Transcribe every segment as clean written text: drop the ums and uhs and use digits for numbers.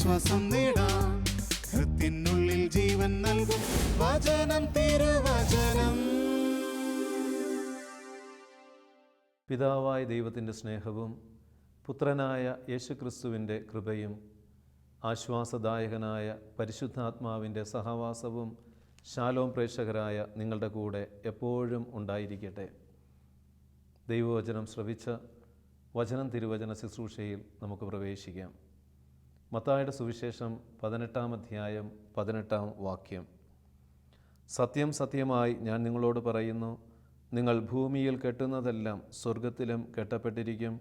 ആശ്വാസം നേടാം. ഹൃത്തിനുള്ളിൽ ജീവൻ നൽകും വചനം, തിരുവചനം. പിതാവായ ദൈവത്തിൻ്റെ സ്നേഹവും പുത്രനായ യേശുക്രിസ്തുവിൻ്റെ കൃപയും ആശ്വാസദായകനായ പരിശുദ്ധാത്മാവിൻ്റെ സഹവാസവും ശാലോം പ്രേക്ഷകരായ നിങ്ങളുടെ കൂടെ എപ്പോഴും ഉണ്ടായിരിക്കട്ടെ. ദൈവവചനം ശ്രവിച്ച വചനം തിരുവചന ശുശ്രൂഷയിൽ നമുക്ക് പ്രവേശിക്കാം. മത്തായിയുടെ സുവിശേഷം 18-ാം അധ്യായം 18-ാം വാക്യം. സത്യം സത്യമായി ഞാൻ നിങ്ങളോട് പറയുന്നു, നിങ്ങൾ ഭൂമിയിൽ കെട്ടുന്നതെല്ലാം സ്വർഗത്തിലും കെട്ടപ്പെട്ടിരിക്കും,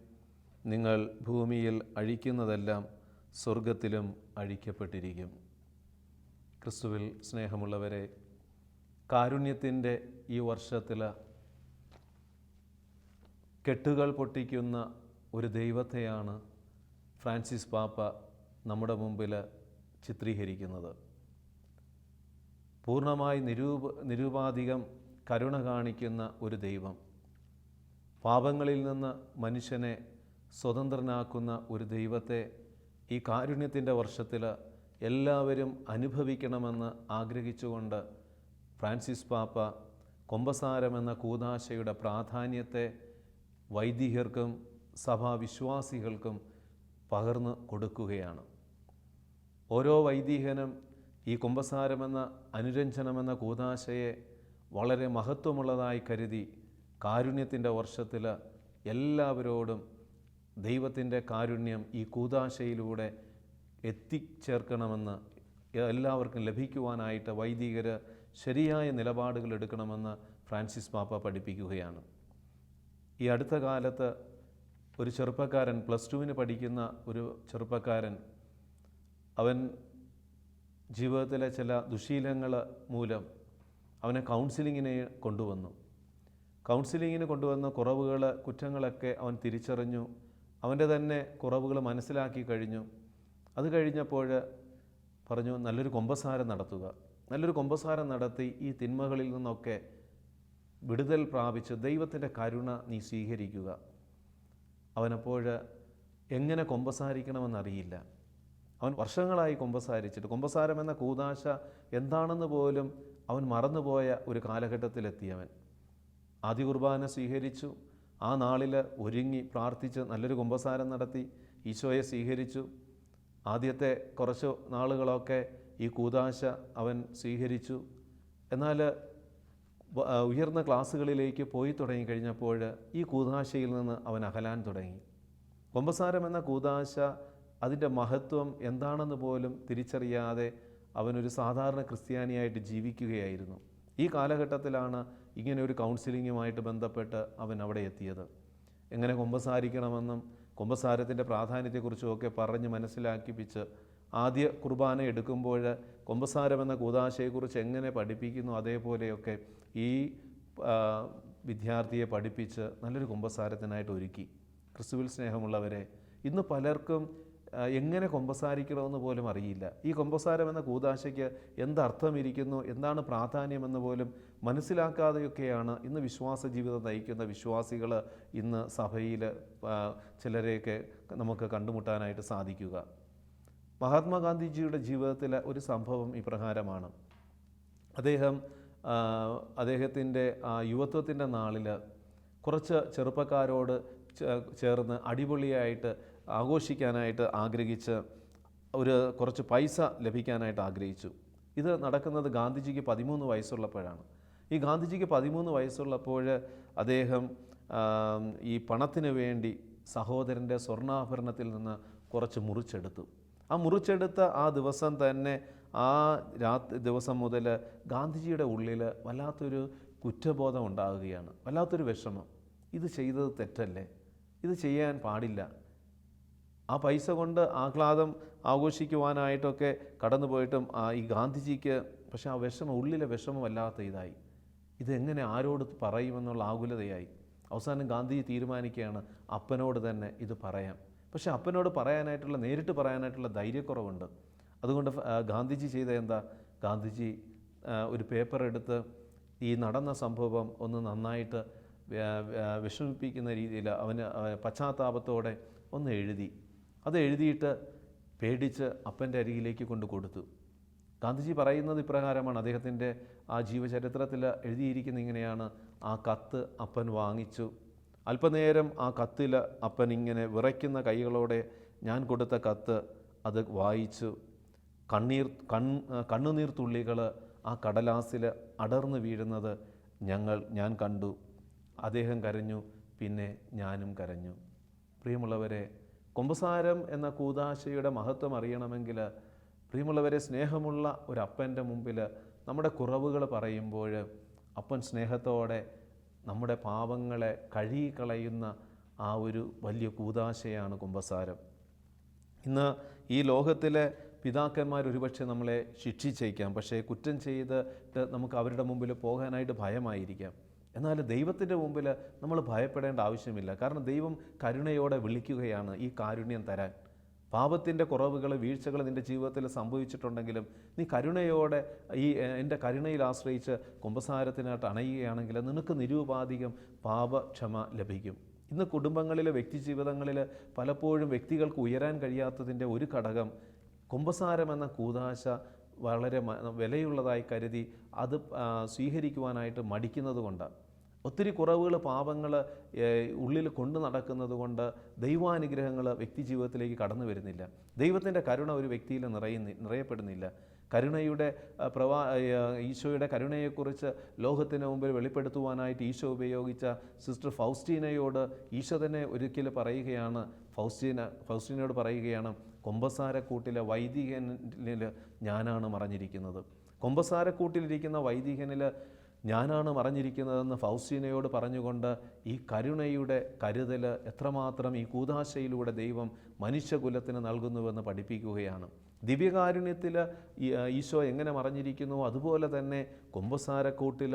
നിങ്ങൾ ഭൂമിയിൽ അഴിക്കുന്നതെല്ലാം സ്വർഗത്തിലും അഴിക്കപ്പെട്ടിരിക്കും. ക്രിസ്തുവിൽ സ്നേഹമുള്ളവരെ, കാരുണ്യത്തിൻ്റെ ഈ വർഷത്തിൽ കെട്ടുകൾ പൊട്ടിക്കുന്ന ഒരു ദൈവത്തെയാണ് ഫ്രാൻസിസ് പാപ്പ നമ്മുടെ മുമ്പിൽ ചിത്രീകരിക്കുന്നത്. പൂർണ്ണമായി നിരൂപാധികം കരുണ കാണിക്കുന്ന ഒരു ദൈവം, പാപങ്ങളിൽ നിന്ന് മനുഷ്യനെ സ്വതന്ത്രനാക്കുന്ന ഒരു ദൈവത്തെ ഈ കാരുണ്യത്തിൻ്റെ വർഷത്തിൽ എല്ലാവരും അനുഭവിക്കണമെന്ന് ആഗ്രഹിച്ചുകൊണ്ട് ഫ്രാൻസിസ് പാപ്പ കുമ്പസാരമെന്ന കൂദാശയുടെ പ്രാധാന്യത്തെ വൈദികർക്കും സഭാവിശ്വാസികൾക്കും പകർന്നു കൊടുക്കുകയാണ്. ഓരോ വൈദികനും ഈ കുമ്പസാരമെന്ന അനുരഞ്ജനമെന്ന കൂദാശയെ വളരെ മഹത്വമുള്ളതായി കരുതി കാരുണ്യത്തിൻ്റെ വർഷത്തിൽ എല്ലാവരോടും ദൈവത്തിൻ്റെ കാരുണ്യം ഈ കൂദാശയിലൂടെ എത്തിച്ചേർക്കണമെന്ന്, എല്ലാവർക്കും ലഭിക്കുവാനായിട്ട് വൈദികർ ശരിയായ നിലപാടുകൾ എടുക്കണമെന്ന് ഫ്രാൻസിസ് പാപ്പ പഠിപ്പിക്കുകയാണ്. ഈ അടുത്ത കാലത്ത് ഒരു ചെറുപ്പക്കാരൻ, +2 പഠിക്കുന്ന ഒരു ചെറുപ്പക്കാരൻ, അവൻ ജീവിതത്തിലെ ചില ദുശീലങ്ങൾ മൂലം അവനെ കൗൺസിലിങ്ങിന് കൊണ്ടുവന്ന് കുറവുകൾ, കുറ്റങ്ങളൊക്കെ അവൻ തിരിച്ചറിഞ്ഞു. അവൻ്റെ തന്നെ കുറവുകൾ മനസ്സിലാക്കി കഴിഞ്ഞു. അത് കഴിഞ്ഞപ്പോൾ പറഞ്ഞു, നല്ലൊരു കുമ്പസാരം നടത്തുക. നല്ലൊരു കുമ്പസാരം നടത്തി ഈ തിന്മകളിൽ നിന്നൊക്കെ വിടുതൽ പ്രാപിച്ച് ദൈവത്തിൻ്റെ കരുണ നീ സ്വീകരിക്കുക. അവനപ്പോൾ എങ്ങനെ കുമ്പസാരിക്കണമെന്നറിയില്ല. അവൻ വർഷങ്ങളായി കുമ്പസാരിച്ചിട്ട് കുമ്പസാരം എന്ന കൂദാശ എന്താണെന്ന് പോലും അവൻ മറന്നുപോയ ഒരു കാലഘട്ടത്തിലെത്തിയവൻ. ആദ്യ കുർബാന സ്വീകരിച്ചു. ആ നാളിൽ ഒരുങ്ങി പ്രാർത്ഥിച്ച് നല്ലൊരു കുമ്പസാരം നടത്തി ഈശോയെ സ്വീകരിച്ചു. ആദ്യത്തെ കുറച്ച് നാളുകളൊക്കെ ഈ കൂദാശ അവൻ സ്വീകരിച്ചു. എന്നാൽ ഉയർന്ന ക്ലാസ്സുകളിലേക്ക് പോയി തുടങ്ങിക്കഴിഞ്ഞപ്പോൾ ഈ കൂദാശയിൽ നിന്ന് അവൻ അകലാൻ തുടങ്ങി. കുമ്പസാരം എന്ന കൂദാശ അതിൻ്റെ മഹത്വം എന്താണെന്ന് പോലും തിരിച്ചറിയാതെ അവനൊരു സാധാരണ ക്രിസ്ത്യാനിയായിട്ട് ജീവിക്കുകയായിരുന്നു. ഈ കാലഘട്ടത്തിലാണ് ഇങ്ങനെ ഒരു കൗൺസിലിങ്ങുമായിട്ട് ബന്ധപ്പെട്ട് അവൻ അവിടെ എത്തിയത്. എങ്ങനെ കുമ്പസാരിക്കണമെന്നും കുമ്പസാരത്തിൻ്റെ പ്രാധാന്യത്തെക്കുറിച്ചുമൊക്കെ പറഞ്ഞ് മനസ്സിലാക്കിപ്പിച്ച് ആദ്യ കുർബാന എടുക്കുമ്പോൾ കുമ്പസാരം എന്ന കൂദാശയെക്കുറിച്ച് എങ്ങനെ പഠിപ്പിക്കുന്നു അതേപോലെയൊക്കെ ഈ വിദ്യാർത്ഥിയെ പഠിപ്പിച്ച് നല്ലൊരു കുമ്പസാരത്തിനായിട്ട് ഒരുക്കി. ക്രിസ്തുവിൽ സ്നേഹമുള്ളവരെ, ഇന്ന് പലർക്കും എങ്ങനെ കുമ്പസാരിക്കണമെന്ന് പോലും അറിയില്ല. ഈ കുമ്പസാരം എന്ന കൂദാശയ്ക്ക് എന്തർത്ഥമിരിക്കുന്നു, എന്താണ് പ്രാധാന്യമെന്ന് പോലും മനസ്സിലാക്കാതെയൊക്കെയാണ് ഇന്ന് വിശ്വാസ ജീവിതം നയിക്കുന്ന വിശ്വാസികൾ ഇന്ന് സഭയിൽ ചിലരെയൊക്കെ നമുക്ക് കണ്ടുമുട്ടാനായിട്ട് സാധിക്കുക. മഹാത്മാഗാന്ധിജിയുടെ ജീവിതത്തിലെ ഒരു സംഭവം ഇപ്രകാരമാണ്. അദ്ദേഹത്തിൻ്റെ യുവത്വത്തിൻ്റെ നാളിൽ കുറച്ച് ചെറുപ്പക്കാരോട് ചേർന്ന് അടിപൊളിയായിട്ട് ആഘോഷിക്കാനായിട്ട് ആഗ്രഹിച്ച് കുറച്ച് പൈസ ലഭിക്കാനായിട്ട് ആഗ്രഹിച്ചു. ഇത് നടക്കുന്നത് ഗാന്ധിജിക്ക് 13 വയസ്സുള്ളപ്പോഴാണ്. ഈ ഗാന്ധിജിക്ക് 13 വയസ്സുള്ളപ്പോൾ അദ്ദേഹം ഈ പണത്തിന് വേണ്ടി സഹോദരൻ്റെ സ്വർണ്ണാഭരണത്തിൽ നിന്ന് കുറച്ച് മുറിച്ചെടുത്തു. ആ മുറിച്ചെടുത്ത ആ ദിവസം തന്നെ, ആ ദിവസം മുതൽ ഗാന്ധിജിയുടെ ഉള്ളിൽ വല്ലാത്തൊരു കുറ്റബോധം ഉണ്ടാകുകയാണ്, വല്ലാത്തൊരു വിഷമം. ഇത് ചെയ്തത് തെറ്റല്ലേ, ഇത് ചെയ്യാൻ പാടില്ല. ആ പൈസ കൊണ്ട് ആഹ്ലാദം ആഘോഷിക്കുവാനായിട്ടൊക്കെ കടന്നു പോയിട്ടും ഈ ഗാന്ധിജിക്ക് പക്ഷേ ആ ഉള്ളിലെ വിഷമം വല്ലാത്ത ഇതായി. ഇതെങ്ങനെ ആരോട് പറയുമെന്നുള്ള ആകുലതയായി. അവസാനം ഗാന്ധിജി തീരുമാനിക്കുകയാണ് അപ്പനോട് തന്നെ ഇത് പറയാം. പക്ഷേ അപ്പനോട് നേരിട്ട് പറയാനായിട്ടുള്ള ധൈര്യക്കുറവുണ്ട്. അതുകൊണ്ട് ഗാന്ധിജി ചെയ്ത എന്താ, ഗാന്ധിജി ഒരു പേപ്പർ എടുത്ത് ഈ നടന്ന സംഭവം ഒന്ന് നന്നായിട്ട് വിഷമിപ്പിക്കുന്ന രീതിയിൽ അവന് പശ്ചാത്താപത്തോടെ ഒന്ന് എഴുതി. അത് എഴുതിയിട്ട് പേടിച്ച് അപ്പൻ്റെ അരികിലേക്ക് കൊണ്ട് കൊടുത്തു. ഗാന്ധിജി പറയുന്നത് ഇപ്രകാരമാണ്. അദ്ദേഹത്തിൻ്റെ ആ ജീവചരിത്രത്തിൽ എഴുതിയിരിക്കുന്ന ഇങ്ങനെയാണ്: ആ കത്ത് അപ്പൻ വാങ്ങിച്ചു. അല്പനേരം ആ കത്തിൽ അപ്പൻ ഇങ്ങനെ വിറയ്ക്കുന്ന കൈകളോടെ ഞാൻ കൊടുത്ത കത്ത് അത് വായിച്ചു. കണ്ണുനീർ തുള്ളികൾ ആ കടലാസിൽ അടർന്നു വീഴുന്നത് ഞാൻ കണ്ടു. അദ്ദേഹം കരഞ്ഞു, പിന്നെ ഞാനും കരഞ്ഞു. പ്രിയമുള്ളവരെ, കുമ്പസാരം എന്ന കൂദാശയുടെ മഹത്വം അറിയണമെങ്കിൽ, പ്രിയമുള്ളവരെ, സ്നേഹമുള്ള ഒരു അപ്പൻ്റെ മുമ്പിൽ നമ്മുടെ കുറവുകൾ പറയുമ്പോൾ അപ്പൻ സ്നേഹത്തോടെ നമ്മുടെ പാപങ്ങളെ കഴുകിക്കളയുന്ന ആ ഒരു വലിയ കൂദാശയാണ് കുമ്പസാരം. ഇന്ന് ഈ ലോകത്തിലെ പിതാക്കന്മാർ ഒരുപക്ഷെ നമ്മളെ ശിക്ഷിച്ചേക്കാം, പക്ഷേ കുറ്റം ചെയ്തിട്ട് നമുക്ക് അവരുടെ മുമ്പിൽ പോകാനായിട്ട് ഭയമായിരിക്കാം. എന്നാൽ ദൈവത്തിൻ്റെ മുമ്പിൽ നമ്മൾ ഭയപ്പെടേണ്ട ആവശ്യമില്ല. കാരണം ദൈവം കരുണയോടെ വിളിക്കുകയാണ് ഈ കാരുണ്യം തരാൻ. പാപത്തിൻ്റെ കുറവുകൾ, വീഴ്ചകൾ നിൻ്റെ ജീവിതത്തിൽ സംഭവിച്ചിട്ടുണ്ടെങ്കിലും നീ കരുണയോടെ എൻ്റെ കരുണയിൽ ആശ്രയിച്ച് കുമ്പസാരത്തിനായിട്ട് അണയുകയാണെങ്കിൽ നിനക്ക് നിരുപാധികം പാപക്ഷമ ലഭിക്കും. ഇന്ന് കുടുംബങ്ങളിലെ വ്യക്തി ജീവിതങ്ങളിൽ പലപ്പോഴും വ്യക്തികൾക്ക് ഉയരാൻ കഴിയാത്തതിൻ്റെ ഒരു ഘടകം കുമ്പസാരം എന്ന കൂദാശ വളരെ വിലയുള്ളതായി കരുതി അത് സ്വീകരിക്കുവാനായിട്ട് മടിക്കുന്നത് കൊണ്ടാണ്. ഒത്തിരി കുറവുകൾ, പാപങ്ങൾ ഉള്ളിൽ കൊണ്ടു നടക്കുന്നത് കൊണ്ട് ദൈവാനുഗ്രഹങ്ങൾ വ്യക്തി ജീവിതത്തിലേക്ക് കടന്നു വരുന്നില്ല. ദൈവത്തിൻ്റെ കരുണ ഒരു വ്യക്തിയിൽ നിറയപ്പെടുന്നില്ല. കരുണയുടെ ഈശോയുടെ കരുണയെക്കുറിച്ച് ലോകത്തിന് മുമ്പിൽ വെളിപ്പെടുത്തുവാനായിട്ട് ഈശോ ഉപയോഗിച്ച സിസ്റ്റർ ഫൗസ്റ്റീനയോട് ഈശോ തന്നെ ഒരിക്കൽ പറയുകയാണ്, ഫൗസ്റ്റീനയോട് പറയുകയാണ്, കുമ്പസാരക്കൂട്ടിലെ വൈദികനിൽ ഞാനാണ് മറഞ്ഞിരിക്കുന്നത്. കുമ്പസാരക്കൂട്ടിലിരിക്കുന്ന വൈദികനിൽ ഞാനാണ് മറഞ്ഞിരിക്കുന്നതെന്ന് ഫൗസ്റ്റീനയോട് പറഞ്ഞുകൊണ്ട് ഈ കരുണയുടെ കരുതൽ എത്രമാത്രം ഈ കൂദാശയിലൂടെ ദൈവം മനുഷ്യകുലത്തിന് നൽകുന്നുവെന്ന് പഠിപ്പിക്കുകയാണ്. ദിവ്യകാരുണ്യത്തിൽ ഈശോ എങ്ങനെ മറഞ്ഞിരിക്കുന്നു, അതുപോലെ തന്നെ കുമ്പസാരക്കൂട്ടിൽ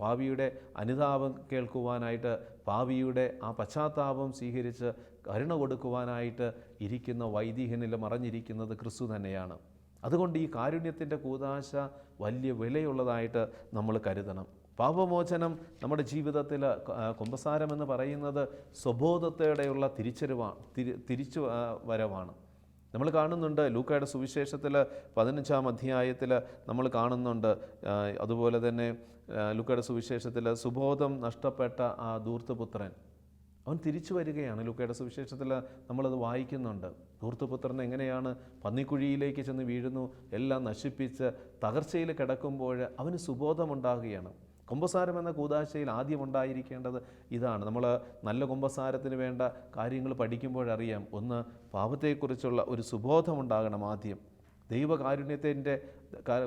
പാപിയുടെ അനുതാപം കേൾക്കുവാനായിട്ട്, പാപിയുടെ ആ പശ്ചാത്താപം സ്വീകരിച്ച് കരുണ കൊടുക്കുവാനായിട്ട് ഇരിക്കുന്ന വൈദികനിൽ മറഞ്ഞിരിക്കുന്നത് ക്രിസ്തു തന്നെയാണ്. അതുകൊണ്ട് ഈ കാരുണ്യത്തിൻ്റെ കൂദാശ വലിയ വിലയുള്ളതായിട്ട് നമ്മൾ കരുതണം. പാപമോചനം നമ്മുടെ ജീവിതത്തിൽ, കുമ്പസാരം എന്ന് പറയുന്നത് സ്വബോധത്തോടെയുള്ള തിരിച്ചു വരവാണ്. നമ്മൾ കാണുന്നുണ്ട് ലൂക്കായുടെ സുവിശേഷത്തിൽ 15-ാം അധ്യായത്തിൽ നമ്മൾ കാണുന്നുണ്ട്. അതുപോലെ തന്നെ ലൂക്കായുടെ സുവിശേഷത്തിൽ സുബോധം നഷ്ടപ്പെട്ട ആ ധൂർത്തപുത്രൻ അവൻ തിരിച്ചു വരികയാണ്. ലൂക്കയുടെ സുവിശേഷത്തിൽ നമ്മളത് വായിക്കുന്നുണ്ട്. ധൂർത്തപുത്രൻ എങ്ങനെയാണ് പന്നിക്കുഴിയിലേക്ക് ചെന്ന് വീഴുന്നു, എല്ലാം നശിപ്പിച്ച് തകർച്ചയിൽ കിടക്കുമ്പോൾ അവന് സുബോധമുണ്ടാകുകയാണ്. കുമ്പസാരം എന്ന കൂദാശയിൽ ആദ്യം ഉണ്ടായിരിക്കേണ്ടത് ഇതാണ്. നമ്മൾ നല്ല കുമ്പസാരത്തിന് വേണ്ട കാര്യങ്ങൾ പഠിക്കുമ്പോഴറിയാം, ഒന്ന് പാപത്തെക്കുറിച്ചുള്ള ഒരു സുബോധമുണ്ടാകണം. ആദ്യം ദൈവകാരുണ്യത്തിൻ്റെ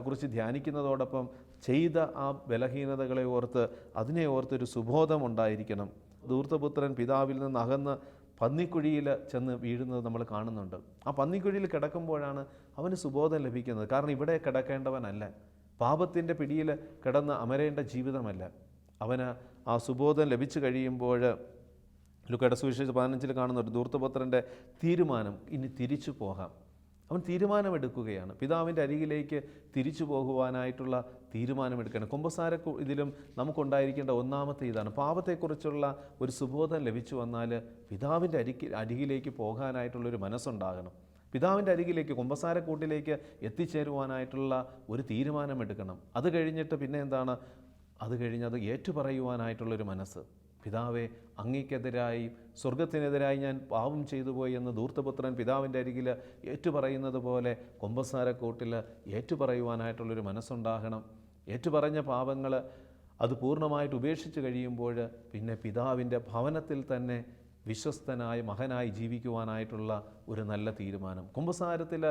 കുറിച്ച് ധ്യാനിക്കുന്നതോടൊപ്പം ചെയ്ത ആ ബലഹീനതകളെ ഓർത്ത് അതിനെ ഓർത്തൊരു സുബോധമുണ്ടായിരിക്കണം. ധൂർത്തപുത്രൻ പിതാവിൽ നിന്ന് അകന്ന് പന്നിക്കുഴിയിൽ ചെന്ന് വീഴുന്നത് നമ്മൾ കാണുന്നുണ്ട്. ആ പന്നിക്കുഴിയിൽ കിടക്കുമ്പോഴാണ് അവന് സുബോധം ലഭിക്കുന്നത്. കാരണം ഇവിടെ കിടക്കേണ്ടവനല്ല, പാപത്തിൻ്റെ പിടിയിൽ കിടന്ന് അമരേണ്ട ജീവിതമല്ല. അവന് ആ സുബോധം ലഭിച്ചു കഴിയുമ്പോൾ ലൂക്കായുടെ സുവിശേഷം 15 കാണുന്നുണ്ട് ധൂർത്തപുത്രൻ്റെ തീരുമാനം, ഇനി തിരിച്ചു പോകാം. അവൻ തീരുമാനമെടുക്കുകയാണ്, പിതാവിൻ്റെ അരികിലേക്ക് തിരിച്ചു പോകുവാനായിട്ടുള്ള തീരുമാനമെടുക്കുകയാണ്. കുമ്പസാര ഇതിലും നമുക്കുണ്ടായിരിക്കേണ്ട ഒന്നാമത്തെ ഇതാണ്, പാപത്തെക്കുറിച്ചുള്ള ഒരു സുബോധം ലഭിച്ചു വന്നാൽ പിതാവിൻ്റെ അരികിലേക്ക് പോകാനായിട്ടുള്ളൊരു മനസ്സുണ്ടാകണം. പിതാവിൻ്റെ അരികിലേക്ക്, കുമ്പസാരക്കൂട്ടിലേക്ക് എത്തിച്ചേരുവാനായിട്ടുള്ള ഒരു തീരുമാനമെടുക്കണം. അത് കഴിഞ്ഞിട്ട് പിന്നെ എന്താണ്, അത് കഴിഞ്ഞത് ഏറ്റുപറയുവാനായിട്ടുള്ളൊരു മനസ്സ്. പിതാവേ, അങ്ങേക്കെതിരായി, സ്വർഗത്തിനെതിരായി ഞാൻ പാപം ചെയ്തു പോയി എന്ന് ധൂർത്തപുത്രൻ പിതാവിൻ്റെ അരികിൽ ഏറ്റുപറയുന്നത് പോലെ കുമ്പസാരക്കൂട്ടിൽ ഏറ്റുപറയുവാനായിട്ടുള്ളൊരു മനസ്സുണ്ടാകണം. ഏറ്റുപറഞ്ഞ പാപങ്ങൾ അത് പൂർണ്ണമായിട്ട് ഉപേക്ഷിച്ച് കഴിയുമ്പോൾ പിന്നെ പിതാവിൻ്റെ ഭവനത്തിൽ തന്നെ വിശ്വസ്തനായ മകനായി ജീവിക്കുവാനായിട്ടുള്ള ഒരു നല്ല തീരുമാനം. കുമ്പസാരത്തിൽ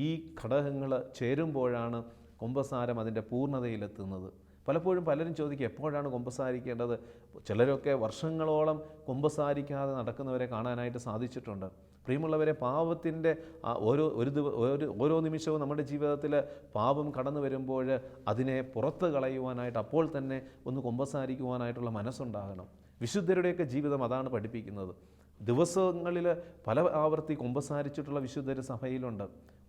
ഈ ഘടകങ്ങൾ ചേരുമ്പോഴാണ് കുമ്പസാരം അതിൻ്റെ പൂർണ്ണതയിലെത്തുന്നത്. പലപ്പോഴും പലരും ചോദിക്കും, എപ്പോഴാണ് കുമ്പസാരിക്കേണ്ടത്? ചിലരൊക്കെ വർഷങ്ങളോളം കുമ്പസാരിക്കാതെ നടക്കുന്നവരെ കാണാനായിട്ട് സാധിച്ചിട്ടുണ്ട്. പ്രിയമുള്ളവരെ, പാപത്തിൻ്റെ ഓരോ നിമിഷവും നമ്മുടെ ജീവിതത്തിൽ പാപം കടന്നു വരുമ്പോൾ അതിനെ പുറത്ത് കളയുവാനായിട്ട് അപ്പോൾ തന്നെ ഒന്ന് കുമ്പസാരിക്കുവാനായിട്ടുള്ള മനസ്സുണ്ടാകണം. വിശുദ്ധരുടെയൊക്കെ ജീവിതം അതാണ് പഠിപ്പിക്കുന്നത്. ദിവസങ്ങളിൽ പല ആവർത്തി കുമ്പസാരിച്ചിട്ടുള്ള വിശുദ്ധർ സഭയിലുണ്ട്.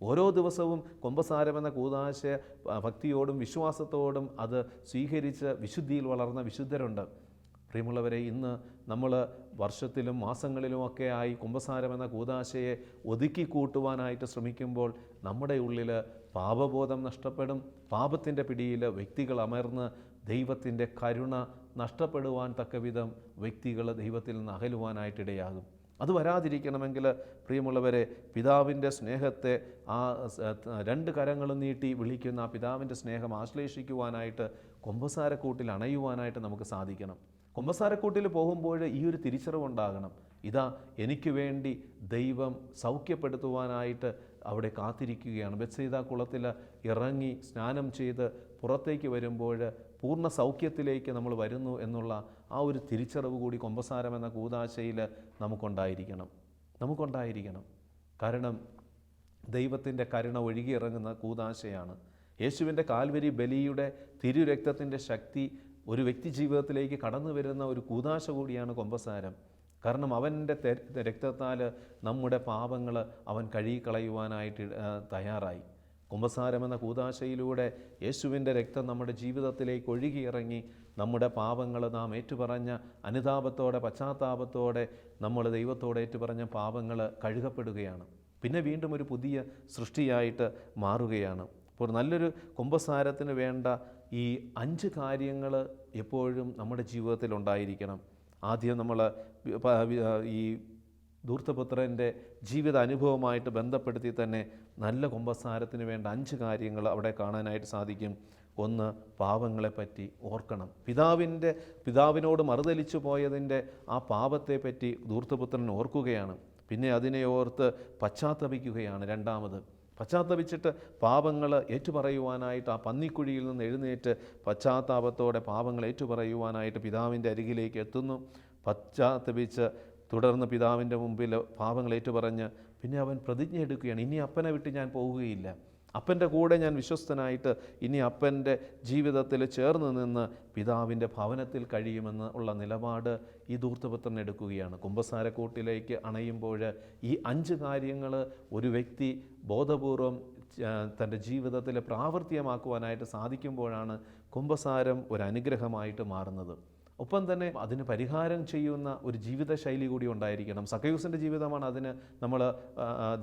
ഓരോ ദിവസവും കുമ്പസാരമെന്ന കൂദാശ ഭക്തിയോടും വിശ്വാസത്തോടും അത് സ്വീകരിച്ച് വിശുദ്ധിയിൽ വളർന്ന വിശുദ്ധരുണ്ട്. പ്രിയമുള്ളവരെ, ഇന്ന് നമ്മൾ വർഷത്തിലും മാസങ്ങളിലുമൊക്കെ ആയി കുമ്പസാരം എന്ന കൂദാശയെ ഒതുക്കി കൂട്ടുവാനായിട്ട് ശ്രമിക്കുമ്പോൾ നമ്മുടെ ഉള്ളിൽ പാപബോധം നഷ്ടപ്പെടും. പാപത്തിൻ്റെ പിടിയിൽ വ്യക്തികൾ അമർന്ന് ദൈവത്തിൻ്റെ കരുണ നഷ്ടപ്പെടുവാൻ തക്കവിധം വ്യക്തികൾ ദൈവത്തിൽ നിന്ന് അകലുവാനായിട്ടിടയാകും. അത് വരാതിരിക്കണമെങ്കിൽ പ്രിയമുള്ളവരെ, പിതാവിൻ്റെ സ്നേഹത്തെ ആ രണ്ട് കരങ്ങളും നീട്ടി വിളിക്കുന്ന ആ പിതാവിൻ്റെ സ്നേഹം ആശ്ലേഷിക്കുവാനായിട്ട് കുമ്പസാരക്കൂട്ടിൽ അണയുവാനായിട്ട് നമുക്ക് സാധിക്കണം. കുമ്പസാരക്കൂട്ടിൽ പോകുമ്പോൾ ഈ ഒരു തിരിച്ചറിവുണ്ടാകണം, ഇതാ എനിക്ക് വേണ്ടി ദൈവം സൗഖ്യപ്പെടുത്തുവാനായിട്ട് അവിടെ കാത്തിരിക്കുകയാണ്. ബെത്സയിദ കുളത്തിൽ ഇറങ്ങി സ്നാനം ചെയ്ത് പുറത്തേക്ക് വരുമ്പോൾ പൂർണ്ണ സൗഖ്യത്തിലേക്ക് നമ്മൾ വരുന്നു എന്നുള്ള ആ ഒരു തിരിച്ചറിവ് കൂടി കുമ്പസാരം എന്ന കൂദാശയിൽ നമുക്കുണ്ടായിരിക്കണം. കാരണം ദൈവത്തിൻ്റെ കരുണ ഒഴുകിയിറങ്ങുന്ന കൂദാശയാണ്. യേശുവിൻ്റെ കാൽവരി ബലിയുടെ തിരുരക്തത്തിൻ്റെ ശക്തി ഒരു വ്യക്തി ജീവിതത്തിലേക്ക് കടന്നു വരുന്ന ഒരു കൂദാശ കൂടിയാണ് കുമ്പസാരം. കാരണം അവൻ്റെ രക്തത്താൽ നമ്മുടെ പാപങ്ങൾ അവൻ കഴുകിക്കളയുവാനായിട്ട് തയ്യാറായി. കുമ്പസാരം എന്ന കൂദാശയിലൂടെ യേശുവിൻ്റെ രക്തം നമ്മുടെ ജീവിതത്തിലേക്ക് ഒഴുകിയിറങ്ങി നമ്മുടെ പാപങ്ങൾ നാം ഏറ്റുപറഞ്ഞ അനുതാപത്തോടെ പശ്ചാത്താപത്തോടെ നമ്മൾ ദൈവത്തോടെ ഏറ്റുപറഞ്ഞ പാപങ്ങൾ കഴുകപ്പെടുകയാണ്. പിന്നെ വീണ്ടും ഒരു പുതിയ സൃഷ്ടിയായിട്ട് മാറുകയാണ്. അപ്പോൾ നല്ലൊരു കുമ്പസാരത്തിന് വേണ്ട ഈ 5 കാര്യങ്ങൾ എപ്പോഴും നമ്മുടെ ജീവിതത്തിൽ ഉണ്ടായിരിക്കണം. ആദ്യം നമ്മൾ ഈ ധൂർത്തപുത്രൻ്റെ ജീവിത അനുഭവമായിട്ട് ബന്ധപ്പെടുത്തി തന്നെ നല്ല കുമ്പസാരത്തിന് വേണ്ട 5 കാര്യങ്ങൾ അവിടെ കാണാനായിട്ട് സാധിക്കും. ഒന്ന്, പാപങ്ങളെപ്പറ്റി ഓർക്കണം. പിതാവിനോട് മറുതലിച്ചു പോയതിൻ്റെ ആ പാപത്തെപ്പറ്റി ധൂർത്തപുത്രൻ ഓർക്കുകയാണ്. പിന്നെ അതിനെ ഓർത്ത് പശ്ചാത്തപിക്കുകയാണ്. രണ്ടാമത് പശ്ചാത്തപിച്ചിട്ട് പാപങ്ങൾ ഏറ്റുപറയുവാനായിട്ട് ആ പന്നിക്കുഴിയിൽ നിന്ന് എഴുന്നേറ്റ് പശ്ചാത്താപത്തോടെ പാപങ്ങൾ ഏറ്റുപറയുവാനായിട്ട് പിതാവിൻ്റെ അരികിലേക്ക് എത്തുന്നു. പശ്ചാത്തപിച്ച് തുടർന്ന് പിതാവിൻ്റെ മുമ്പിൽ പാപങ്ങൾ ഏറ്റുപറഞ്ഞ് പിന്നെ അവൻ പ്രതിജ്ഞ എടുക്കുകയാണ്, ഇനി അപ്പനെ വിട്ട് ഞാൻ പോവുകയില്ല, അപ്പൻ്റെ കൂടെ ഞാൻ വിശ്വസ്തനായിട്ട് ഇനി അപ്പൻ്റെ ജീവിതത്തിൽ ചേർന്ന് നിന്ന് പിതാവിൻ്റെ ഭവനത്തിൽ കഴിയുമെന്ന് ഉള്ള നിലപാട് ഈ ധൂർത്തപുത്രൻ എടുക്കുകയാണ്. കുമ്പസാരക്കൂട്ടിലേക്ക് അണയുമ്പോൾ ഈ 5 കാര്യങ്ങൾ ഒരു വ്യക്തി ബോധപൂർവം തൻ്റെ ജീവിതത്തിൽ പ്രാവർത്തികമാക്കുവാനായിട്ട് സാധിക്കുമ്പോഴാണ് കുമ്പസാരം ഒരു അനുഗ്രഹമായിട്ട് മാറുന്നത്. ഒപ്പം തന്നെ അതിന് പരിഹാരം ചെയ്യുന്ന ഒരു ജീവിതശൈലി കൂടി ഉണ്ടായിരിക്കണം. സക്കയൂസിൻ്റെ ജീവിതമാണ് അതിന് നമ്മൾ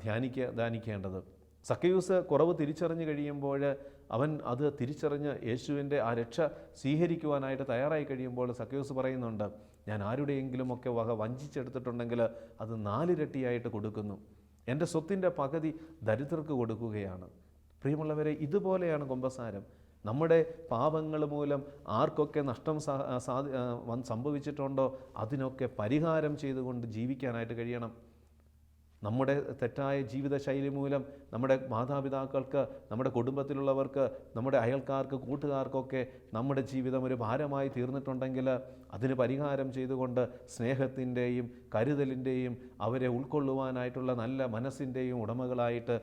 ധ്യാനിക്കേണ്ടത്. സക്കയൂസ് കുറവ് തിരിച്ചറിഞ്ഞ് കഴിയുമ്പോൾ അവൻ അത് തിരിച്ചറിഞ്ഞ് യേശുവിൻ്റെ ആ രക്ഷ സ്വീകരിക്കുവാനായിട്ട് തയ്യാറായി കഴിയുമ്പോൾ സക്കയൂസ് പറയുന്നുണ്ട്, ഞാൻ ആരുടെയെങ്കിലുമൊക്കെ വക വഞ്ചിച്ചെടുത്തിട്ടുണ്ടെങ്കിൽ അത് 4 ഇരട്ടിയായിട്ട് കൊടുക്കുന്നു, എൻ്റെ സ്വത്തിൻ്റെ പകുതി ദരിദ്രർക്ക് കൊടുക്കുകയാണ്. പ്രിയമുള്ളവരെ, ഇതുപോലെയാണ് കുമ്പസാരം. നമ്മുടെ പാപങ്ങൾ മൂലം ആർക്കൊക്കെ നഷ്ടം സംഭവിച്ചിട്ടുണ്ടോ അതിനൊക്കെ പരിഹാരം ചെയ്തുകൊണ്ട് ജീവിക്കാനായിട്ട് കഴിയണം. നമ്മുടെ തെറ്റായ ജീവിതശൈലി മൂലം നമ്മുടെ മാതാപിതാക്കൾക്ക്, നമ്മുടെ കുടുംബത്തിലുള്ളവർക്ക്, നമ്മുടെ അയൽക്കാർക്ക്, കൂട്ടുകാർക്കൊക്കെ നമ്മുടെ ജീവിതം ഒരു ഭാരമായി തീർന്നിട്ടുണ്ടെങ്കിൽ അതിന് പരിഹാരം ചെയ്തുകൊണ്ട് സ്നേഹത്തിൻ്റെയും കരുതലിൻ്റെയും അവരെ ഉൾക്കൊള്ളുവാനായിട്ടുള്ള നല്ല മനസ്സിൻ്റെയും ഉടമകളായിട്ട്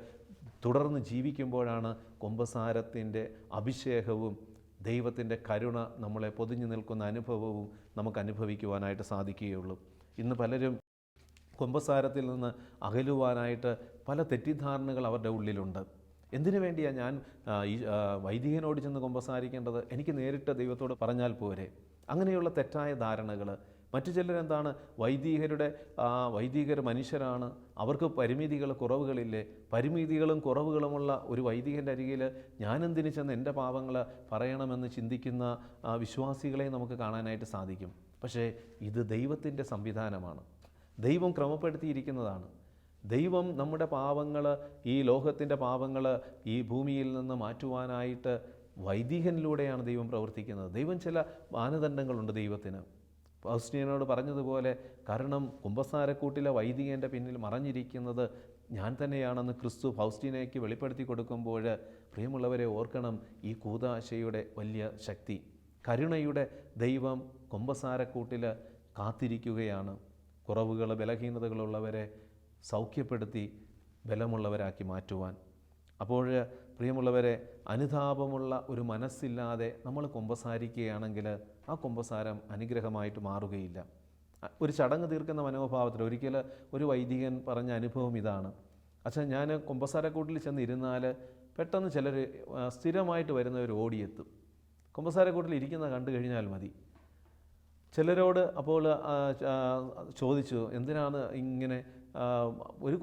തുടർന്ന് ജീവിക്കുമ്പോഴാണ് കുമ്പസാരത്തിൻ്റെ അഭിഷേകവും ദൈവത്തിൻ്റെ കരുണ നമ്മളെ പൊതിഞ്ഞു നിൽക്കുന്ന അനുഭവവും നമുക്ക് അനുഭവിക്കുവാനായിട്ട് സാധിക്കുകയുള്ളൂ. ഇന്ന് പലരും കുമ്പസാരത്തിൽ നിന്ന് അകലുവാനായിട്ട് പല തെറ്റിദ്ധാരണകൾ അവരുടെ ഉള്ളിലുണ്ട്. എന്തിനു വേണ്ടിയാണ് ഞാൻ ഈ വൈദികനോട് ചെന്ന് കുമ്പസാരിക്കേണ്ടത്? എനിക്ക് നേരിട്ട് ദൈവത്തോട് പറഞ്ഞാൽ പോരെ? അങ്ങനെയുള്ള തെറ്റായ ധാരണകൾ. മറ്റു ചിലരെന്താണ്, വൈദികർ മനുഷ്യരാണ്, അവർക്ക് പരിമിതികൾ കുറവുകളില്ലേ? പരിമിതികളും കുറവുകളുമുള്ള ഒരു വൈദികൻ്റെ അരികിൽ ഞാനെന്തിനു ചെന്ന് എൻ്റെ പാപങ്ങൾ പറയണമെന്ന് ചിന്തിക്കുന്ന വിശ്വാസികളെ നമുക്ക് കാണാനായിട്ട് സാധിക്കും. പക്ഷേ ഇത് ദൈവത്തിൻ്റെ സംവിധാനമാണ്, ദൈവം ക്രമപ്പെടുത്തിയിരിക്കുന്നതാണ്. ദൈവം നമ്മുടെ പാപങ്ങൾ, ഈ ലോകത്തിൻ്റെ പാപങ്ങൾ ഈ ഭൂമിയിൽ നിന്ന് മാറ്റുവാനായിട്ട് വൈദികനിലൂടെയാണ് ദൈവം പ്രവർത്തിക്കുന്നത്. ദൈവം ചില മാനദണ്ഡങ്ങളുണ്ട് ദൈവത്തിന്. ഫൗസ്റ്റീനോട് പറഞ്ഞതുപോലെ, കാരണം കുമ്പസാരക്കൂട്ടിലെ വൈദികൻ്റെ പിന്നിൽ മറഞ്ഞിരിക്കുന്നത് ഞാൻ തന്നെയാണെന്ന് ക്രിസ്തു ഫൗസ്റ്റീനയ്ക്ക് വെളിപ്പെടുത്തി കൊടുക്കുമ്പോൾ, പ്രിയമുള്ളവരെ ഓർക്കണം ഈ കൂദാശയുടെ വലിയ ശക്തി. കരുണയുടെ ദൈവം കുമ്പസാരക്കൂട്ടിൽ കാത്തിരിക്കുകയാണ് കുറവുകൾ, ബലഹീനതകളുള്ളവരെ സൗഖ്യപ്പെടുത്തി ബലമുള്ളവരാക്കി മാറ്റുവാൻ. അപ്പോൾ പ്രിയമുള്ളവരെ, അനുതാപമുള്ള ഒരു മനസ്സില്ലാതെ നമ്മൾ കുമ്പസാരിക്കുകയാണെങ്കിൽ ആ കുമ്പസാരം അനുഗ്രഹമായിട്ട് മാറുകയില്ല. ഒരു ചടങ്ങ് തീർക്കുന്ന മനോഭാവത്തിൽ ഒരിക്കൽ ഒരു വൈദികൻ പറഞ്ഞ അനുഭവം ഇതാണ്, അച്ഛാ ഞാൻ കുമ്പസാരക്കൂട്ടിൽ ചെന്നിരുന്നാൽ പെട്ടെന്ന് ചിലർ സ്ഥിരമായിട്ട് വരുന്നവർ ഓടിയെത്തും. കുമ്പസാരക്കൂട്ടിൽ ഇരിക്കുന്ന കണ്ടു കഴിഞ്ഞാൽ മതി. ചിലരോട് അപ്പോൾ ചോദിച്ചു, എന്തിനാണ് ഇങ്ങനെ ഒരു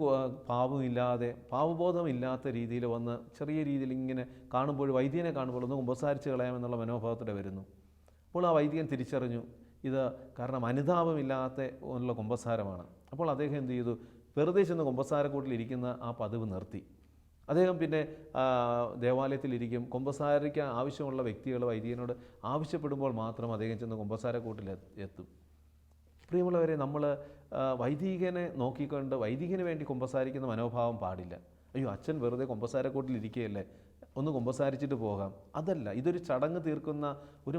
പാപമില്ലാതെ പാവബോധമില്ലാത്ത രീതിയിൽ വന്ന് ചെറിയ രീതിയിൽ ഇങ്ങനെ കാണുമ്പോൾ, വൈദ്യനെ കാണുമ്പോൾ ഒന്ന് കുമ്പസാരിച്ച് കളയാമെന്നുള്ള മനോഭാവത്തോടെ വരുന്നു. അപ്പോൾ ആ വൈദ്യൻ തിരിച്ചറിഞ്ഞു ഇത് കാരണം അനുതാപമില്ലാത്ത ഉള്ള കുമ്പസാരമാണ്. അപ്പോൾ അദ്ദേഹം എന്ത് ചെയ്തു, വെറുതെ ചെന്ന് കുമ്പസാരക്കൂട്ടിലിരിക്കുന്ന ആ പതിവ് നിർത്തി. അദ്ദേഹം പിന്നെ ദേവാലയത്തിലിരിക്കും. കുമ്പസാരിക്കാൻ ആവശ്യമുള്ള വ്യക്തികൾ വൈദികനോട് ആവശ്യപ്പെടുമ്പോൾ മാത്രം അദ്ദേഹം ചെന്ന് കുമ്പസാരക്കൂട്ടിൽ എത്തും. പ്രിയമുള്ളവരെ, നമ്മൾ വൈദികനെ നോക്കിക്കൊണ്ട് വൈദികന് വേണ്ടി കുമ്പസാരിക്കുന്ന മനോഭാവം പാടില്ല. അയ്യോ, അച്ഛൻ വെറുതെ കുമ്പസാരക്കൂട്ടിലിരിക്കുകയല്ലേ, ഒന്ന് കുമ്പസാരിച്ചിട്ട് പോകാം. അതല്ല, ഇതൊരു ചടങ്ങ് തീർക്കുന്ന ഒരു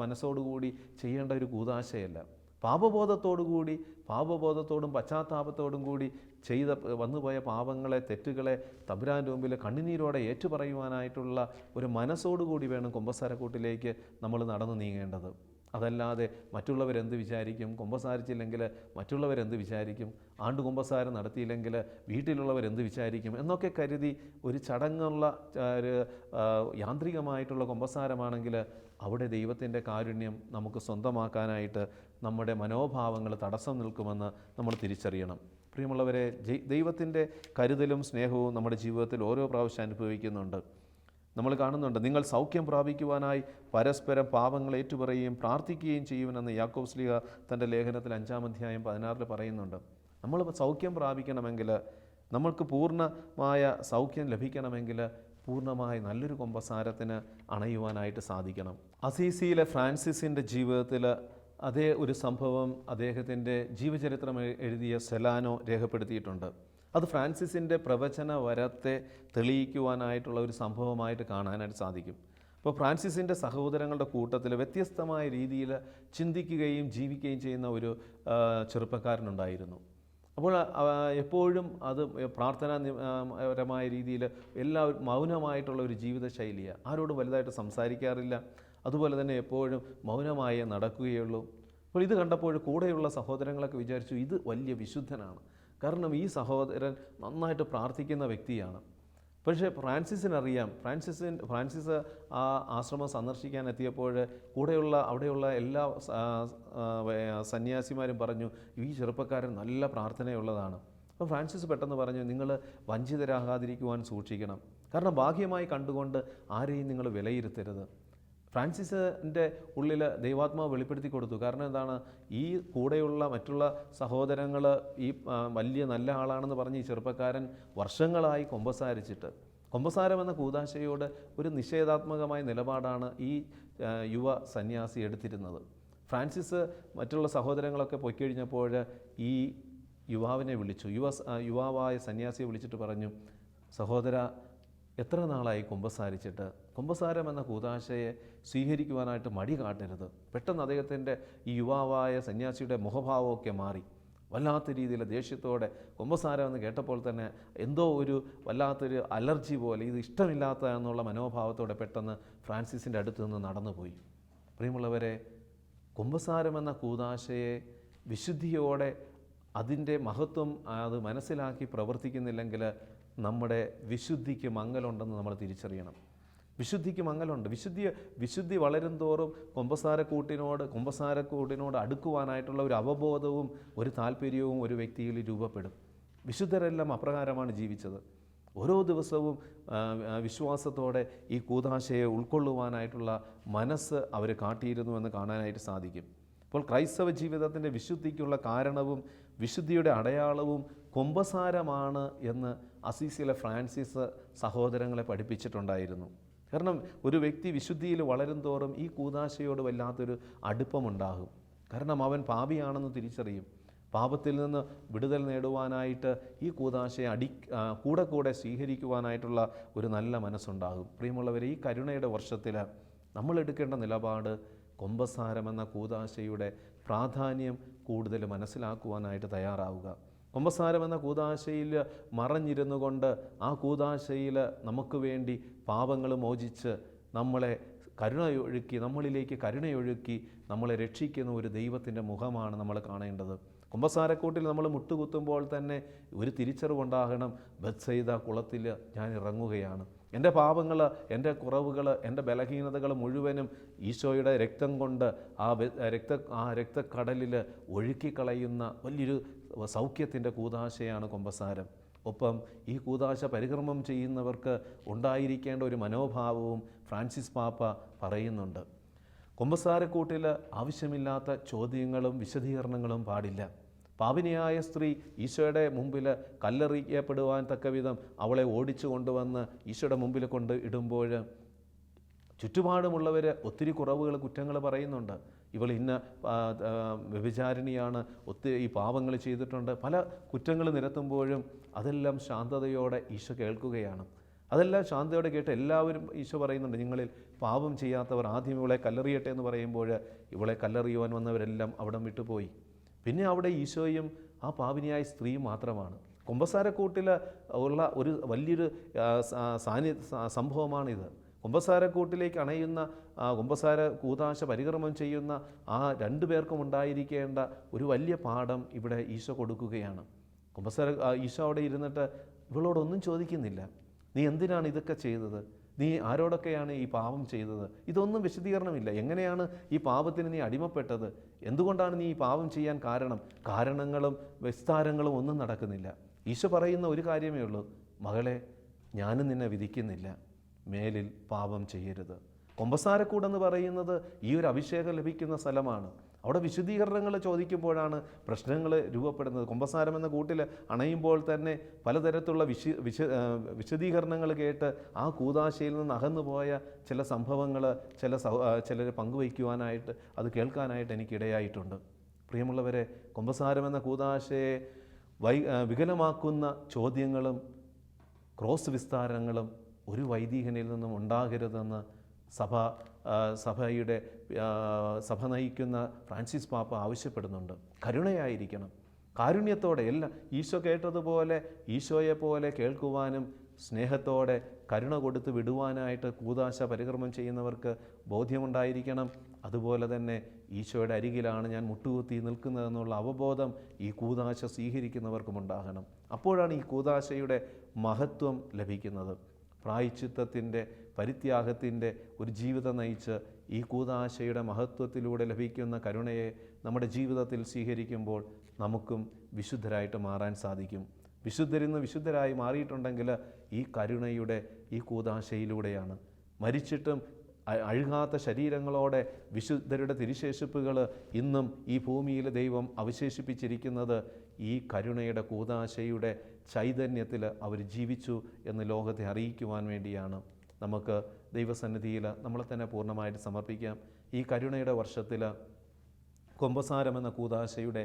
മനസ്സോടുകൂടി ചെയ്യേണ്ട ഒരു കൂദാശയല്ല. പാപബോധത്തോടും പശ്ചാത്താപത്തോടും കൂടി വന്നുപോയ പാപങ്ങളെ, തെറ്റുകളെ തമ്പുരാൻ്റെ മുമ്പിൽ കണ്ണുനീരോടെ ഏറ്റുപറയുവാനായിട്ടുള്ള ഒരു മനസ്സോടുകൂടി വേണം കുമ്പസാരക്കൂട്ടിലേക്ക് നമ്മൾ നടന്നു നീങ്ങേണ്ടത്. അതല്ലാതെ മറ്റുള്ളവരെന്ത് വിചാരിക്കും, കുമ്പസാരിച്ചില്ലെങ്കിൽ മറ്റുള്ളവരെന്ത് വിചാരിക്കും, കുമ്പസാരം നടത്തിയില്ലെങ്കിൽ വീട്ടിലുള്ളവരെന്ത് വിചാരിക്കും എന്നൊക്കെ കരുതി ഒരു ചടങ്ങുള്ള ഒരു യാന്ത്രികമായിട്ടുള്ള കുമ്പസാരമാണെങ്കിൽ അവിടെ ദൈവത്തിൻ്റെ കാരുണ്യം നമുക്ക് സ്വന്തമാക്കാനായിട്ട് നമ്മുടെ മനോഭാവങ്ങൾ തടസ്സം നിൽക്കുമെന്ന് നമ്മൾ തിരിച്ചറിയണം. പ്രിയമുള്ളവരെ, ദൈവത്തിൻ്റെ കരുതലും സ്നേഹവും നമ്മുടെ ജീവിതത്തിൽ ഓരോ പ്രാവശ്യം അനുഭവിക്കുന്നുണ്ട്. നമ്മൾ കാണുന്നുണ്ട്, നിങ്ങൾ സൗഖ്യം പ്രാപിക്കുവാനായി പരസ്പരം പാപങ്ങൾ ഏറ്റുപറയുകയും പ്രാർത്ഥിക്കുകയും ചെയ്യുമെന്ന് യാക്കോബ് ശ്ലീഹ തൻ്റെ ലേഖനത്തിൽ 5-ാം അധ്യായം 16 പറയുന്നുണ്ട്. നമ്മൾ സൗഖ്യം പ്രാപിക്കണമെങ്കിൽ, നമ്മൾക്ക് പൂർണ്ണമായ സൗഖ്യം ലഭിക്കണമെങ്കിൽ പൂർണ്ണമായി നല്ലൊരു കുമ്പസാരത്തിന് അണയുവാനായിട്ട് സാധിക്കണം. അസീസിയിലെ ഫ്രാൻസിസിൻ്റെ ജീവിതത്തിൽ അതേ ഒരു സംഭവം അദ്ദേഹത്തിൻ്റെ ജീവചരിത്രം എഴുതിയ സെലാനോ രേഖപ്പെടുത്തിയിട്ടുണ്ട്. അത് ഫ്രാൻസിസിൻ്റെ പ്രവചന വരത്തെ തെളിയിക്കുവാനായിട്ടുള്ള ഒരു സംഭവമായിട്ട് കാണാനായിട്ട് സാധിക്കും. അപ്പോൾ ഫ്രാൻസിസിൻ്റെ സഹോദരങ്ങളുടെ കൂട്ടത്തിൽ വ്യത്യസ്തമായ രീതിയിൽ ചിന്തിക്കുകയും ജീവിക്കുകയും ചെയ്യുന്ന ഒരു ചെറുപ്പക്കാരനുണ്ടായിരുന്നു. അപ്പോൾ എപ്പോഴും അത് പ്രാർത്ഥനാപരമായ രീതിയിൽ എല്ലാവരും മൗനമായിട്ടുള്ള ഒരു ജീവിത ശൈലിയാണ്. ആരോടും വലുതായിട്ട് സംസാരിക്കാറില്ല. അതുപോലെ തന്നെ എപ്പോഴും മൗനമായി നടക്കുകയുള്ളൂ. അപ്പോൾ ഇത് കണ്ടപ്പോൾ കൂടെയുള്ള സഹോദരങ്ങളൊക്കെ വിചാരിച്ചു, ഇത് വലിയ വിശുദ്ധനാണ്, കാരണം ഈ സഹോദരൻ നന്നായിട്ട് പ്രാർത്ഥിക്കുന്ന വ്യക്തിയാണ്. പക്ഷേ ഫ്രാൻസിസിനറിയാം, ഫ്രാൻസിസ് ആ ആശ്രമം സന്ദർശിക്കാൻ എത്തിയപ്പോൾ അവിടെയുള്ള എല്ലാ സന്യാസിമാരും പറഞ്ഞു, ഈ ചെറുപ്പക്കാരൻ നല്ല പ്രാർത്ഥനയുള്ളതാണ്. അപ്പോൾ ഫ്രാൻസിസ് പെട്ടെന്ന് പറഞ്ഞു, നിങ്ങൾ വഞ്ചിതരാകാതിരിക്കുവാൻ സൂക്ഷിക്കണം, കാരണം ബാഹ്യമായി കണ്ടുകൊണ്ട് ആരെയും നിങ്ങൾ വിലയിരുത്തരുത്. ഫ്രാൻസിസിൻ്റെ ഉള്ളിൽ ദൈവാത്മാവ് വെളിപ്പെടുത്തി കൊടുത്തു. കാരണം എന്താണ്, ഈ കൂടെയുള്ള മറ്റുള്ള സഹോദരങ്ങൾ ഈ വലിയ നല്ല ആളാണെന്ന് പറഞ്ഞ് ഈ ചെറുപ്പക്കാരൻ വർഷങ്ങളായി കുമ്പസാരം എന്ന കൂദാശയോട് ഒരു നിഷേധാത്മകമായ നിലപാടാണ് ഈ യുവ സന്യാസി എടുത്തിരുന്നത്. ഫ്രാൻസിസ് മറ്റുള്ള സഹോദരങ്ങളൊക്കെ പൊയ്ക്കഴിഞ്ഞപ്പോൾ ഈ യുവാവിനെ വിളിച്ചു, യുവാവായ സന്യാസിയെ വിളിച്ചിട്ട് പറഞ്ഞു, സഹോദര, എത്ര നാളായി കുമ്പസാരിച്ചിട്ട്, കുമ്പസാരം എന്ന കൂദാശയെ സ്വീകരിക്കുവാനായിട്ട് മടി കാട്ടരുത്. പെട്ടെന്ന് അദ്ദേഹത്തിൻ്റെ ഈ യുവാവായ സന്യാസിയുടെ മുഖഭാവമൊക്കെ മാറി. വല്ലാത്ത രീതിയിൽ ദേഷ്യത്തോടെ കുമ്പസാരം എന്ന് കേട്ടപ്പോൾ തന്നെ എന്തോ ഒരു വല്ലാത്തൊരു അലർജി പോലെ, ഇത് ഇഷ്ടമില്ലാത്ത എന്നുള്ള മനോഭാവത്തോടെ പെട്ടെന്ന് ഫ്രാൻസിസിൻ്റെ അടുത്ത് നിന്ന് നടന്നുപോയി. പ്രിയമുള്ളവരെ, കുമ്പസാരം എന്ന കൂദാശയെ വിശുദ്ധിയോടെ അതിൻ്റെ മഹത്വം അത് മനസ്സിലാക്കി പ്രവർത്തിക്കുന്നില്ലെങ്കിൽ നമ്മുടെ വിശുദ്ധിക്ക് മങ്ങലുണ്ടെന്ന് നമ്മൾ തിരിച്ചറിയണം. വിശുദ്ധിക്ക് മങ്ങലുണ്ട്. വിശുദ്ധി വളരും തോറും കുമ്പസാരക്കൂട്ടിനോട് അടുക്കുവാനായിട്ടുള്ള ഒരു അവബോധവും ഒരു താല്പര്യവും ഒരു വ്യക്തിയിൽ രൂപപ്പെടും. വിശുദ്ധരെല്ലാം അപ്രകാരമാണ് ജീവിച്ചത്. ഓരോ ദിവസവും വിശ്വാസത്തോടെ ഈ കൂദാശയെ ഉൾക്കൊള്ളുവാനായിട്ടുള്ള മനസ്സ് അവർ കാട്ടിയിരുന്നുവെന്ന് കാണാനായിട്ട് സാധിക്കും. അപ്പോൾ ക്രൈസ്തവ ജീവിതത്തിൻ്റെ വിശുദ്ധിക്കുള്ള കാരണവും വിശുദ്ധിയുടെ അടയാളവും കുമ്പസാരമാണ് എന്ന് അസീസിയിലെ ഫ്രാൻസിസ് സഹോദരങ്ങളെ പഠിപ്പിച്ചിട്ടുണ്ടായിരുന്നു. കാരണം ഒരു വ്യക്തി വിശുദ്ധിയിൽ വളരും തോറും ഈ കൂദാശയോട് വല്ലാത്തൊരു അടുപ്പമുണ്ടാകും. കാരണം അവൻ പാപിയാണെന്ന് തിരിച്ചറിയും. പാപത്തിൽ നിന്ന് വിടുതൽ നേടുവാനായിട്ട് ഈ കൂദാശയെ കൂടെ സ്വീകരിക്കുവാനായിട്ടുള്ള ഒരു നല്ല മനസ്സുണ്ടാകും. പ്രിയമുള്ളവരെ, ഈ കരുണയുടെ വർഷത്തിൽ നമ്മൾ എടുക്കേണ്ട നിലപാട് കുമ്പസാരം എന്ന കൂദാശയുടെ പ്രാധാന്യം കൂടുതൽ മനസ്സിലാക്കുവാനായിട്ട് തയ്യാറാവുക. കുമ്പസാരം എന്ന കൂദാശയിൽ മറഞ്ഞിരുന്നു കൊണ്ട് ആ കൂദാശയിൽ നമുക്ക് വേണ്ടി പാപങ്ങൾ മോചിച്ച് നമ്മളിലേക്ക് കരുണയൊഴുക്കി നമ്മളെ രക്ഷിക്കുന്ന ഒരു ദൈവത്തിൻ്റെ മുഖമാണ് നമ്മൾ കാണേണ്ടത്. കുമ്പസാരക്കൂട്ടിൽ നമ്മൾ മുട്ടുകുത്തുമ്പോൾ തന്നെ ഒരു തിരിച്ചറിവുണ്ടാകണം, ബത്സയിദ കുളത്തിൽ ഞാൻ ഇറങ്ങുകയാണ്, എൻ്റെ പാപങ്ങൾ, എൻ്റെ കുറവുകൾ, എൻ്റെ ബലഹീനതകൾ മുഴുവനും ഈശോയുടെ രക്തം കൊണ്ട് ആ രക്തക്കടലിൽ ഒഴുക്കിക്കളയുന്ന വലിയൊരു സൗഖ്യത്തിൻ്റെ കൂദാശയാണ് കുമ്പസാരം. ഒപ്പം ഈ കൂദാശ പരികർമ്മം ചെയ്യുന്നവർക്ക് ഉണ്ടായിരിക്കേണ്ട ഒരു മനോഭാവവും ഫ്രാൻസിസ് പാപ്പ പറയുന്നുണ്ട്. കുമ്പസാരക്കൂട്ടിൽ ആവശ്യമില്ലാത്ത ചോദ്യങ്ങളും വിശദീകരണങ്ങളും പാടില്ല. പാപിനിയായ സ്ത്രീ ഈശോയുടെ മുമ്പിൽ കല്ലെറിയപ്പെടുവാൻ തക്കവിധം അവളെ ഓടിച്ചു കൊണ്ടുവന്ന് ഈശോയുടെ മുമ്പിൽ കൊണ്ട് ഇടുമ്പോൾ ചുറ്റുപാടുമുള്ളവർ ഒത്തിരി കുറവുകൾ, കുറ്റങ്ങൾ പറയുന്നുണ്ട്. ഇവൾ ഇന്ന വ്യഭിചാരിണിയാണ്, ഒത്തിരി ഈ പാപങ്ങൾ ചെയ്തിട്ടുണ്ട്, പല കുറ്റങ്ങൾ നിരത്തുമ്പോഴും അതെല്ലാം ശാന്തതയോടെ ഈശോ കേൾക്കുകയാണ്. അതെല്ലാം ശാന്തയോടെ കേട്ട് എല്ലാവരും ഈശോ പറയുന്നുണ്ട്, നിങ്ങളിൽ പാപം ചെയ്യാത്തവർ ആദ്യം ഇവളെ കല്ലെറിയട്ടെ എന്ന് പറയുമ്പോൾ ഇവളെ കല്ലെറിയുവാൻ വന്നവരെല്ലാം അവിടം വിട്ടുപോയി. പിന്നെ അവിടെ ഈശോയും ആ പാപിനിയായ സ്ത്രീയും മാത്രമാണ്. കുമ്പസാരക്കൂട്ടിൽ ഉള്ള ഒരു വലിയൊരു സംഭവമാണിത്. കുമ്പസാരക്കൂട്ടിലേക്ക് അണയുന്ന കുമ്പസാര കൂദാശ പരികർമ്മം ചെയ്യുന്ന ആ രണ്ടു പേർക്കും ഉണ്ടായിരിക്കേണ്ട ഒരു വലിയ പാഠം ഇവിടെ ഈശോ കൊടുക്കുകയാണ്. ഈശോ അവിടെ ഇരുന്നിട്ട് ഇവളോടൊന്നും ചോദിക്കുന്നില്ല. നീ എന്തിനാണ് ഇതൊക്കെ ചെയ്തത്? നീ ആരോടൊക്കെയാണ് ഈ പാപം ചെയ്തത്? ഇതൊന്നും വിശദീകരണമില്ല. എങ്ങനെയാണ് ഈ പാപത്തിന് നീ അടിമപ്പെട്ടത്? എന്തുകൊണ്ടാണ് നീ ഈ പാപം ചെയ്യാൻ കാരണങ്ങളും വിസ്താരങ്ങളും ഒന്നും നടക്കുന്നില്ല. ഈശോ പറയുന്ന ഒരു കാര്യമേ ഉള്ളൂ, മകളെ, ഞാനും നിന്നെ വിധിക്കുന്നില്ല, മേലിൽ പാപം ചെയ്യരുത്. കുമ്പസാരക്കൂടെന്ന് പറയുന്നത് ഈ ഒരു അഭിഷേകം ലഭിക്കുന്ന സ്ഥലമാണ്. അവിടെ വിശദീകരണങ്ങൾ ചോദിക്കുമ്പോഴാണ് പ്രശ്നങ്ങൾ രൂപപ്പെടുന്നത്. കുമ്പസാരം എന്ന കൂട്ടിൽ അണയുമ്പോൾ തന്നെ പലതരത്തിലുള്ള വിശദീകരണങ്ങൾ കേട്ട് ആ കൂദാശയിൽ നിന്ന് അകന്നുപോയ ചില സംഭവങ്ങൾ ചിലർ പങ്കുവയ്ക്കുവാനായിട്ട്, അത് കേൾക്കാനായിട്ട് എനിക്കിടയായിട്ടുണ്ട്. പ്രിയമുള്ളവരെ, കുമ്പസാരം എന്ന കൂദാശയെ വികലമാക്കുന്ന ചോദ്യങ്ങളും ക്രോസ് വിസ്താരങ്ങളും ഒരു വൈദികനിൽ നിന്നും ഉണ്ടാകരുതെന്ന് സഭ നയിക്കുന്ന ഫ്രാൻസിസ് പാപ്പ ആവശ്യപ്പെടുന്നുണ്ട്. കരുണയായിരിക്കണം, കാരുണ്യത്തോടെ ഈശോ കേട്ടതുപോലെ ഈശോയെപ്പോലെ കേൾക്കുവാനും സ്നേഹത്തോടെ കരുണ കൊടുത്ത് വിടുവാനായിട്ട് കൂദാശ പരികർമ്മം ചെയ്യുന്നവർക്ക് ബോധ്യമുണ്ടായിരിക്കണം. അതുപോലെ തന്നെ ഈശോയുടെ അരികിലാണ് ഞാൻ മുട്ടുകുത്തി നിൽക്കുന്നതെന്നുള്ള അവബോധം ഈ കൂദാശ സ്വീകരിക്കുന്നവർക്കും ഉണ്ടാകണം. അപ്പോഴാണ് ഈ കൂദാശയുടെ മഹത്വം ലഭിക്കുന്നത്. പ്രായശ്ചിത്തത്തിൻ്റെ, പരിത്യാഗത്തിൻ്റെ ഒരു ജീവിതം നയിച്ച് ഈ കൂദാശയുടെ മഹത്വത്തിലൂടെ ലഭിക്കുന്ന കരുണയെ നമ്മുടെ ജീവിതത്തിൽ സ്വീകരിക്കുമ്പോൾ നമുക്കും വിശുദ്ധരായിട്ട് മാറാൻ സാധിക്കും. വിശുദ്ധരിന്ന് വിശുദ്ധരായി മാറിയിട്ടുണ്ടെങ്കിൽ ഈ കരുണയുടെ ഈ കൂദാശയിലൂടെയാണ്. മരിച്ചിട്ടും അഴുകാത്ത ശരീരങ്ങളോടെ വിശുദ്ധരുടെ തിരുശേഷിപ്പുകൾ ഇന്നും ഈ ഭൂമിയിൽ ദൈവം അവശേഷിപ്പിച്ചിരിക്കുന്നത് ഈ കരുണയുടെ കൂദാശയുടെ ചൈതന്യത്തിൽ അവർ ജീവിച്ചു എന്ന് ലോകത്തെ അറിയിക്കുവാൻ വേണ്ടിയാണ്. നമുക്ക് ദൈവസന്നിധിയിൽ നമ്മളെ തന്നെ പൂർണ്ണമായിട്ട് സമർപ്പിക്കാം. ഈ കരുണയുടെ വർഷത്തിൽ കുമ്പസാരം എന്ന കൂദാശയുടെ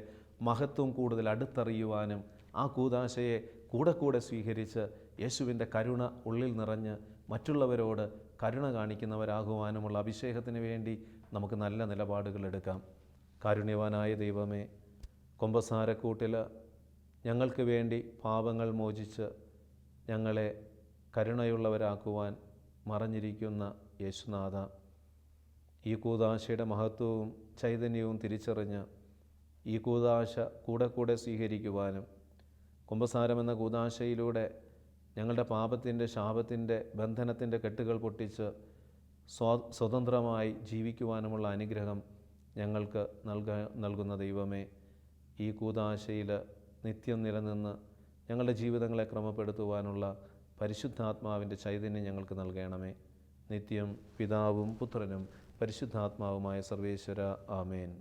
മഹത്വം കൂടുതൽ അടുത്തറിയുവാനും ആ കൂദാശയെ കൂടെ സ്വീകരിച്ച് യേശുവിൻ്റെ കരുണ ഉള്ളിൽ നിറഞ്ഞ് മറ്റുള്ളവരോട് കരുണ കാണിക്കുന്നവരാകുവാനുമുള്ള അഭിഷേകത്തിന് വേണ്ടി നമുക്ക് നല്ല നിലപാടുകൾ എടുക്കാം. കാരുണ്യവാനായ ദൈവമേ, കുമ്പസാരക്കൂട്ടിൽ ഞങ്ങൾക്ക് വേണ്ടി പാപങ്ങൾ മോചിച്ച് ഞങ്ങളെ കരുണയുള്ളവരാക്കുവാൻ മറഞ്ഞിരിക്കുന്ന യേശുനാഥ, ഈ കൂദാശയുടെ മഹത്വവും ചൈതന്യവും തിരിച്ചറിഞ്ഞ് ഈ കൂദാശ കൂടെ സ്വീകരിക്കുവാനും കുമ്പസാരമെന്ന കൂദാശയിലൂടെ ഞങ്ങളുടെ പാപത്തിൻ്റെ, ശാപത്തിൻ്റെ, ബന്ധനത്തിൻ്റെ കെട്ടുകൾ പൊട്ടിച്ച് സ്വതന്ത്രമായി ജീവിക്കുവാനുമുള്ള അനുഗ്രഹം ഞങ്ങൾക്ക് നൽകുന്ന ദൈവമേ, ഈ കൂദാശയിൽ നിത്യം നിലനിന്ന് ഞങ്ങളുടെ ജീവിതങ്ങളെ ക്രമപ്പെടുത്തുവാനുള്ള പരിശുദ്ധാത്മാവിൻ്റെ ചൈതന്യം ഞങ്ങൾക്ക് നൽകണമേ. നിത്യം പിതാവും പുത്രനും പരിശുദ്ധാത്മാവുമായ സർവേശ്വര, ആമേൻ.